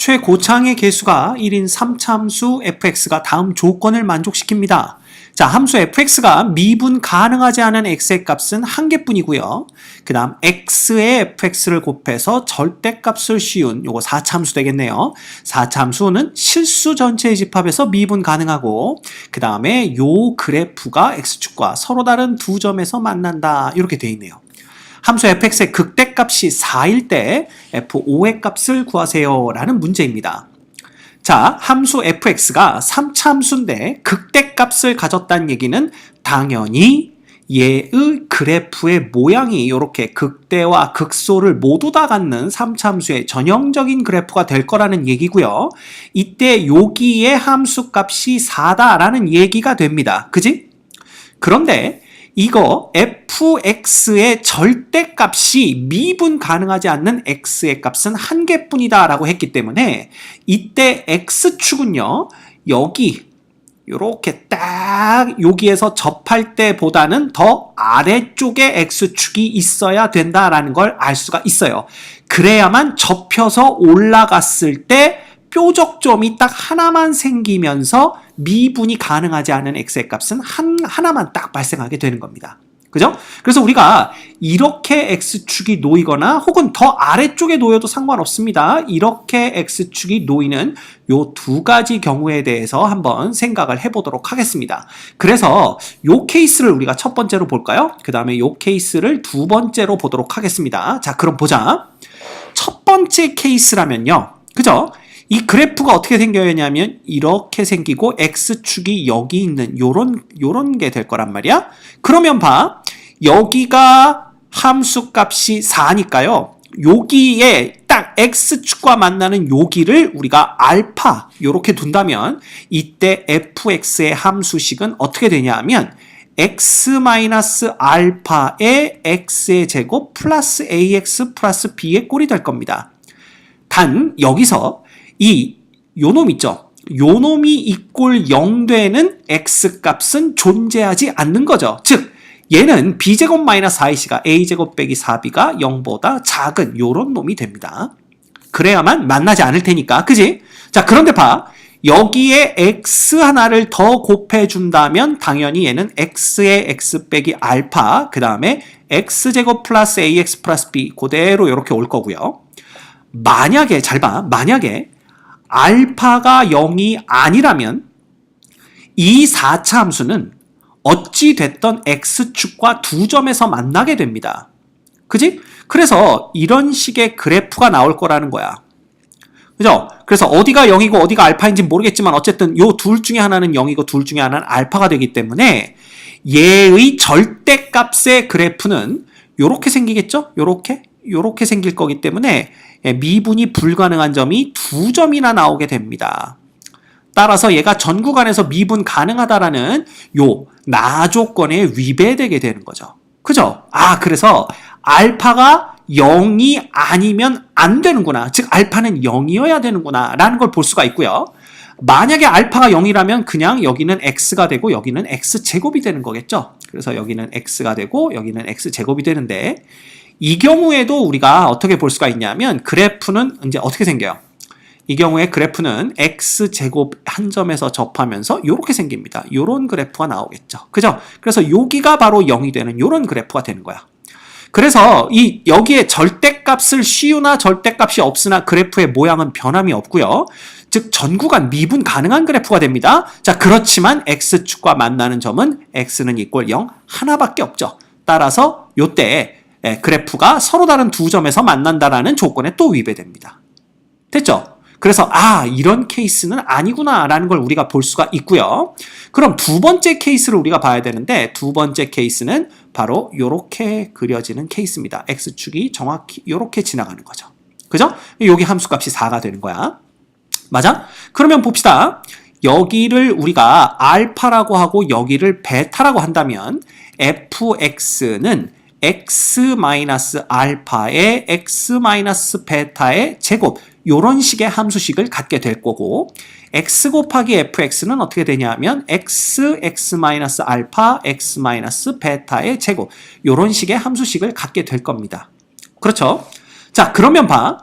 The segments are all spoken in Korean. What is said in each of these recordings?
최고창의 개수가 1인 3차함수 fx가 다음 조건을 만족시킵니다. 자, 함수 fx가 미분 가능하지 않은 x의 값은 한 개뿐이고요. 그 다음 x의 fx를 곱해서 절대값을 씌운 요거 4차함수 되겠네요. 4차함수는 실수 전체의 집합에서 미분 가능하고 그 다음에 요 그래프가 x축과 서로 다른 두 점에서 만난다 이렇게 돼 있네요. 함수 fx의 극대값이 4일 때 f5의 값을 구하세요 라는 문제입니다. 자, 함수 fx가 3차 함수인데 극대값을 가졌다는 얘기는 당연히 얘의 그래프의 모양이 이렇게 극대와 극소를 모두 다 갖는 3차 함수의 전형적인 그래프가 될 거라는 얘기고요. 이때 여기의 함수값이 4다라는 얘기가 됩니다. 그지? 그런데 이거 fx의 절대값이 미분 가능하지 않는 x의 값은 한 개뿐이다 라고 했기 때문에 이때 x축은요 여기 요렇게 딱 여기에서 접할 때보다는 더 아래쪽에 x축이 있어야 된다라는 걸 알 수가 있어요. 그래야만 접혀서 올라갔을 때 뾰족점이 딱 하나만 생기면서 미분이 가능하지 않은 x의 값은 하나만 딱 발생하게 되는 겁니다. 그죠? 그래서 우리가 이렇게 x축이 놓이거나 혹은 더 아래쪽에 놓여도 상관없습니다. 이렇게 x축이 놓이는 요 두 가지 경우에 대해서 한번 생각을 해보도록 하겠습니다. 그래서 요 케이스를 우리가 첫 번째로 볼까요? 그 다음에 요 케이스를 두 번째로 보도록 하겠습니다. 자, 그럼 보자. 첫 번째 케이스라면요. 그죠? 이 그래프가 어떻게 생겨야 하냐면 이렇게 생기고 x축이 여기 있는 요런 게 될 거란 말이야. 그러면 봐. 여기가 함수값이 4니까요. 여기에 딱 x축과 만나는 여기를 우리가 알파 요렇게 둔다면 이때 fx의 함수식은 어떻게 되냐면 x-알파의 x의 제곱 플러스 ax 플러스 b의 꼴이 될 겁니다. 단 여기서 요 놈 있죠? 요 놈이 이꼴 0 되는 x값은 존재하지 않는 거죠. 즉 얘는 b제곱 마이너스 4ac가 a제곱 빼기 4b가 0보다 작은 요런 놈이 됩니다. 그래야만 만나지 않을 테니까. 그지? 자, 그런데 봐. 여기에 x 하나를 더 곱해준다면 당연히 얘는 x의 x 빼기 알파 그 다음에 x제곱 플러스 ax 플러스 b 그대로 이렇게 올 거고요. 만약에 잘 봐. 만약에 알파가 0이 아니라면 이 4차 함수는 어찌 됐던 x축과 두 점에서 만나게 됩니다. 그지? 그래서 이런 식의 그래프가 나올 거라는 거야. 그죠? 그래서 어디가 0이고 어디가 알파인지 모르겠지만 어쨌든 요 둘 중에 하나는 0이고 둘 중에 하나는 알파가 되기 때문에 얘의 절대값의 그래프는 요렇게 생기겠죠? 요렇게 생길 거기 때문에 미분이 불가능한 점이 두 점이나 나오게 됩니다. 따라서 얘가 전 구간에서 미분 가능하다라는 요 나 조건에 위배되게 되는 거죠. 그죠? 아, 그래서 알파가 0이 아니면 안 되는구나. 즉 알파는 0이어야 되는구나 라는 걸 볼 수가 있고요. 만약에 알파가 0이라면 그냥 여기는 x가 되고 여기는 x제곱이 되는 거겠죠. 그래서 여기는 x가 되고 여기는 x제곱이 되는데 이 경우에도 우리가 어떻게 볼 수가 있냐면 그래프는 이제 어떻게 생겨요? 이 경우에 그래프는 x제곱 한 점에서 접하면서 이렇게 생깁니다. 이런 그래프가 나오겠죠. 그죠? 그래서 여기가 바로 0이 되는 이런 그래프가 되는 거야. 그래서 여기에 절대값을 씌우나 절대값이 없으나 그래프의 모양은 변함이 없고요. 즉 전구간 미분 가능한 그래프가 됩니다. 자, 그렇지만 x축과 만나는 점은 x는 이꼴 0 하나밖에 없죠. 따라서 요때 그래프가 서로 다른 두 점에서 만난다라는 조건에 또 위배됩니다. 됐죠? 그래서 이런 케이스는 아니구나 라는 걸 우리가 볼 수가 있고요. 그럼 두 번째 케이스를 우리가 봐야 되는데 두 번째 케이스는 바로 요렇게 그려지는 케이스입니다. x축이 정확히 요렇게 지나가는 거죠. 그죠? 여기 함수값이 4가 되는 거야. 맞아? 그러면 봅시다. 여기를 우리가 알파라고 하고 여기를 베타라고 한다면 fx는 x-알파의 x-베타의 제곱 이런 식의 함수식을 갖게 될 거고 x 곱하기 fx는 어떻게 되냐면 x-알파 x-베타의 제곱 이런 식의 함수식을 갖게 될 겁니다. 그렇죠? 자, 그러면 봐.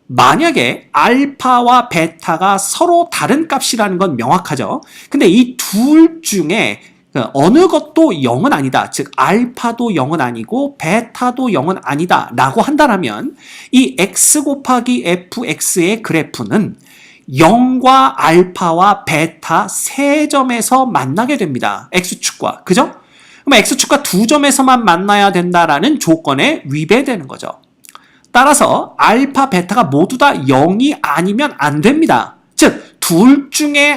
만약에 알파와 베타가 서로 다른 값이라는 건 명확하죠. 근데 이 둘 중에 어느 것도 0은 아니다. 즉 알파도 0은 아니고 베타도 0은 아니다 라고 한다면 이 x 곱하기 fx의 그래프는 0과 알파와 베타 세 점에서 만나게 됩니다. x축과. 그죠? 그럼 x축과 두 점에서만 만나야 된다라는 조건에 위배되는 거죠. 따라서 알파, 베타가 모두 다 0이 아니면 안 됩니다. 즉 둘 중에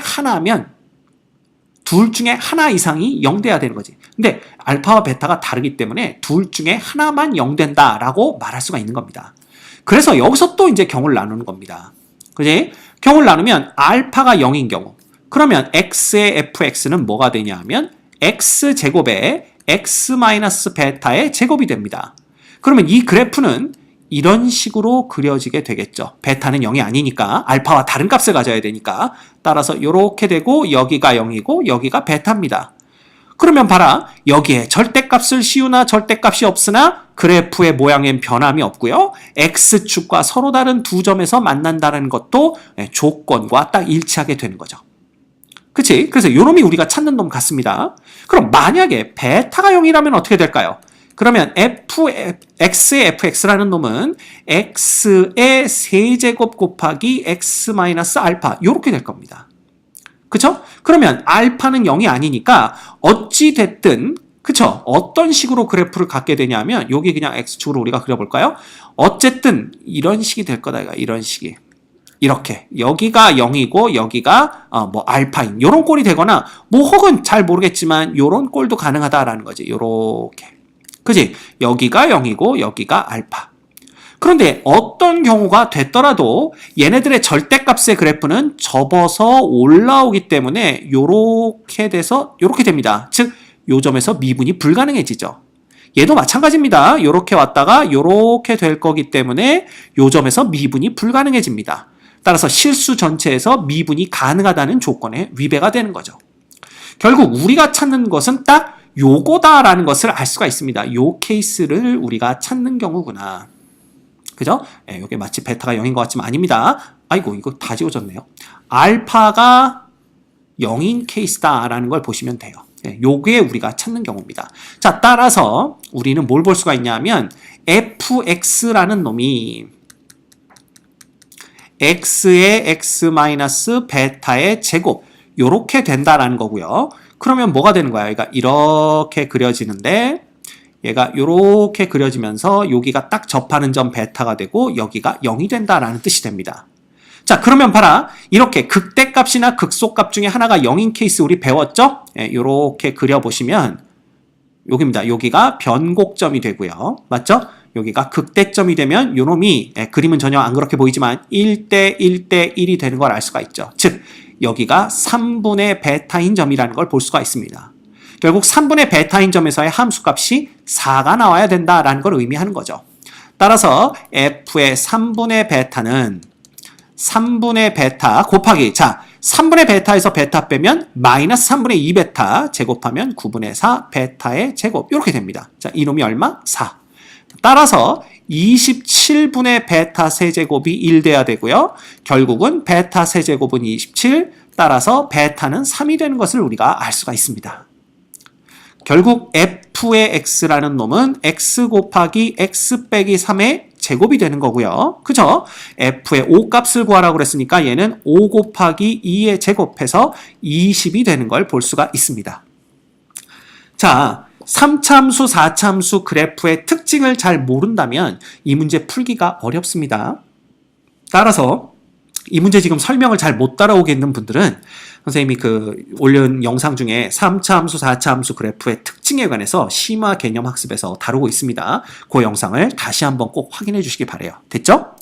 하나 이상이 0 돼야 되는 거지. 근데 알파와 베타가 다르기 때문에 둘 중에 하나만 0 된다라고 말할 수가 있는 겁니다. 그래서 여기서 또 이제 경우를 나누는 겁니다. 그지? 경우를 나누면 알파가 0인 경우. 그러면 x의 fx는 뭐가 되냐 하면 x제곱에 x-베타의 제곱이 됩니다. 그러면 이 그래프는 이런 식으로 그려지게 되겠죠. 베타는 0이 아니니까 알파와 다른 값을 가져야 되니까 따라서 이렇게 되고 여기가 0이고 여기가 베타입니다. 그러면 봐라. 여기에 절대값을 씌우나 절대값이 없으나 그래프의 모양엔 변함이 없고요. x축과 서로 다른 두 점에서 만난다는 것도 조건과 딱 일치하게 되는 거죠. 그치? 그래서 요 놈이 우리가 찾는 놈 같습니다. 그럼 만약에 베타가 0이라면 어떻게 될까요? 그러면 x의 fx라는 놈은 x의 세제곱 곱하기 x-알파 이렇게 될 겁니다. 그쵸? 그러면 알파는 0이 아니니까 어찌 됐든 그쵸? 어떤 식으로 그래프를 갖게 되냐면 여기 그냥 x축으로 우리가 그려볼까요? 어쨌든 이런 식이 될 거다. 이런 식이. 이렇게 여기가 0이고 여기가 뭐 알파인 요런 꼴이 되거나 뭐 혹은 잘 모르겠지만 요런 꼴도 가능하다라는 거지. 요렇게. 그지? 여기가 0이고 여기가 알파. 그런데 어떤 경우가 됐더라도 얘네들의 절대값의 그래프는 접어서 올라오기 때문에 요렇게 돼서 요렇게 됩니다. 즉 요 점에서 미분이 불가능해지죠. 얘도 마찬가지입니다. 요렇게 왔다가 요렇게 될 거기 때문에 요 점에서 미분이 불가능해집니다. 따라서 실수 전체에서 미분이 가능하다는 조건에 위배가 되는 거죠. 결국 우리가 찾는 것은 딱 요거다라는 것을 알 수가 있습니다. 요 케이스를 우리가 찾는 경우구나. 그죠? 네, 이게 마치 베타가 0인 것 같지만 아닙니다. 아이고 이거 다 지워졌네요. 알파가 0인 케이스다라는 걸 보시면 돼요. 네, 요게 우리가 찾는 경우입니다. 자, 따라서 우리는 뭘 볼 수가 있냐면 fx라는 놈이 x의 x-베타의 제곱 요렇게 된다라는 거고요. 그러면 뭐가 되는 거야? 그러니까 이렇게 그려지는데 얘가 이렇게 그려지면서 여기가 딱 접하는 점 베타가 되고 여기가 0이 된다라는 뜻이 됩니다. 자, 그러면 봐라. 이렇게 극대값이나 극소값 중에 하나가 0인 케이스 우리 배웠죠? 이렇게 그려보시면 여기입니다. 여기가 변곡점이 되고요. 맞죠? 여기가 극대점이 되면 요놈이 그림은 전혀 안 그렇게 보이지만 1대 1대 1이 되는 걸 알 수가 있죠. 즉 여기가 3분의 베타인 점이라는 걸 볼 수가 있습니다. 결국 3분의 베타인 점에서의 함수값이 4가 나와야 된다라는 걸 의미하는 거죠. 따라서 f의 3분의 베타는 3분의 베타 곱하기 3분의 베타에서 베타 빼면 마이너스 3분의 2 베타 제곱하면 9분의 4 베타의 제곱 이렇게 됩니다. 자, 이놈이 얼마? 4. 따라서 27분의 베타 세제곱이 1 돼야 되고요. 결국은 베타 세제곱은 27, 따라서 베타는 3이 되는 것을 우리가 알 수가 있습니다. 결국 f의 x라는 놈은 x 곱하기 x 빼기 3의 제곱이 되는 거고요. 그죠? f의 5값을 구하라고 그랬으니까 얘는 5 곱하기 2의 제곱해서 20이 되는 걸 볼 수가 있습니다. 자, 3차함수, 4차함수 그래프의 특징을 잘 모른다면 이 문제 풀기가 어렵습니다. 따라서 이 문제 지금 설명을 잘 못 따라오겠는 분들은 선생님이 올린 영상 중에 3차함수, 4차함수 그래프의 특징에 관해서 심화 개념 학습에서 다루고 있습니다. 그 영상을 다시 한번 꼭 확인해 주시기 바라요. 됐죠?